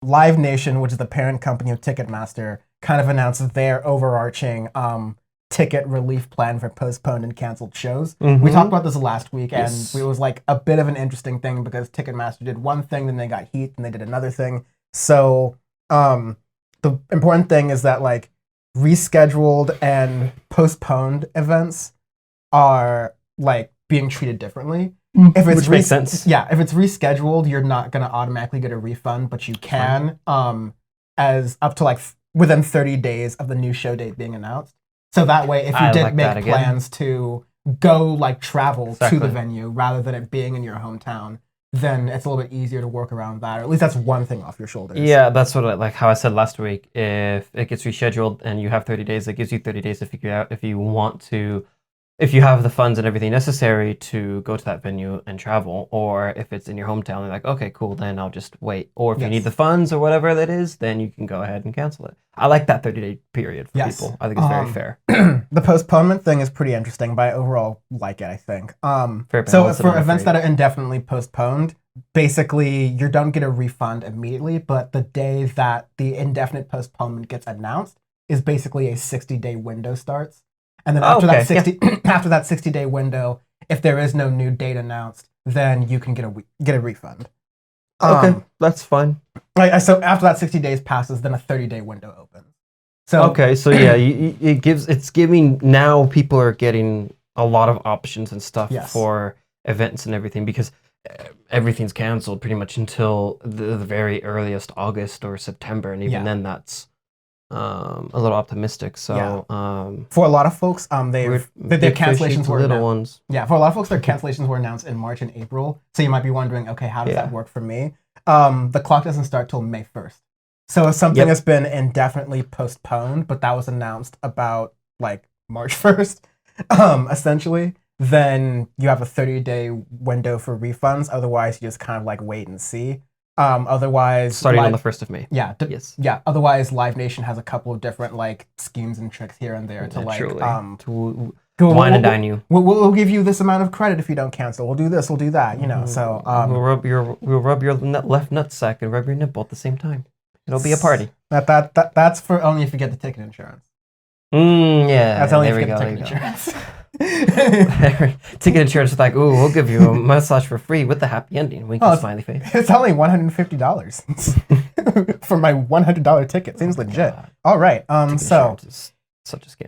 Live Nation, which is the parent company of Ticketmaster, kind of announced their overarching ticket relief plan for postponed and canceled shows. We talked about this last week, and it was like a bit of an interesting thing because Ticketmaster did one thing, then they got heat, and they did another thing. So the important thing is that like rescheduled and postponed events are like being treated differently. If it's Which makes sense. Yeah, if it's rescheduled, you're not gonna automatically get a refund, but you can as up to like within 30 days of the new show date being announced. So that way, if you did make plans to go like travel to the venue rather than it being in your hometown, then it's a little bit easier to work around that. Or at least that's one thing off your shoulders. Yeah, that's what like how I said last week. If it gets rescheduled and you have 30 days, it gives you 30 days to figure out if you want to, if you have the funds and everything necessary to go to that venue and travel, or if it's in your hometown, they're like, okay, cool, then I'll just wait. Or if you need the funds or whatever that is, then you can go ahead and cancel it. I like that 30-day period for people. I think it's very fair. The postponement thing is pretty interesting, but I overall like it, I think. Fair so for events that are indefinitely postponed, basically you don't get a refund immediately, but the day that the indefinite postponement gets announced is basically a 60-day window starts. And then after after that 60-day window, if there is no new date announced, then you can get a refund. Okay, that's fine. So after that 60 days passes, then a 30-day window opens. So okay, so yeah, it's giving now people are getting a lot of options and stuff for events and everything because everything's canceled pretty much until the very earliest August or September, and even then that's a little optimistic. So for a lot of folks, their cancellations were little ones. Yeah, for a lot of folks, their cancellations were announced in March and April. So you might be wondering, okay, how does that work for me? The clock doesn't start till May 1st. So if something has been indefinitely postponed, but that was announced about like March 1st, essentially, then you have a 30-day window for refunds. Otherwise, you just kind of like wait and see. Otherwise, starting on the 1st of May. Yeah. Otherwise, Live Nation has a couple of different like schemes and tricks here and there to like to wine and dine you. We'll give you this amount of credit if you don't cancel. We'll do this. We'll do that. You know. So we'll rub your left nutsack and rub your nipple at the same time. It'll be a party. That's for only if you get the ticket insurance. Yeah. That's only if you get the ticket insurance. Ticket insurance is like, ooh, we'll give you a massage for free with the happy ending. Winky smiley face. It's only $150 for my $100 ticket. Seems legit. All right. So such a scam.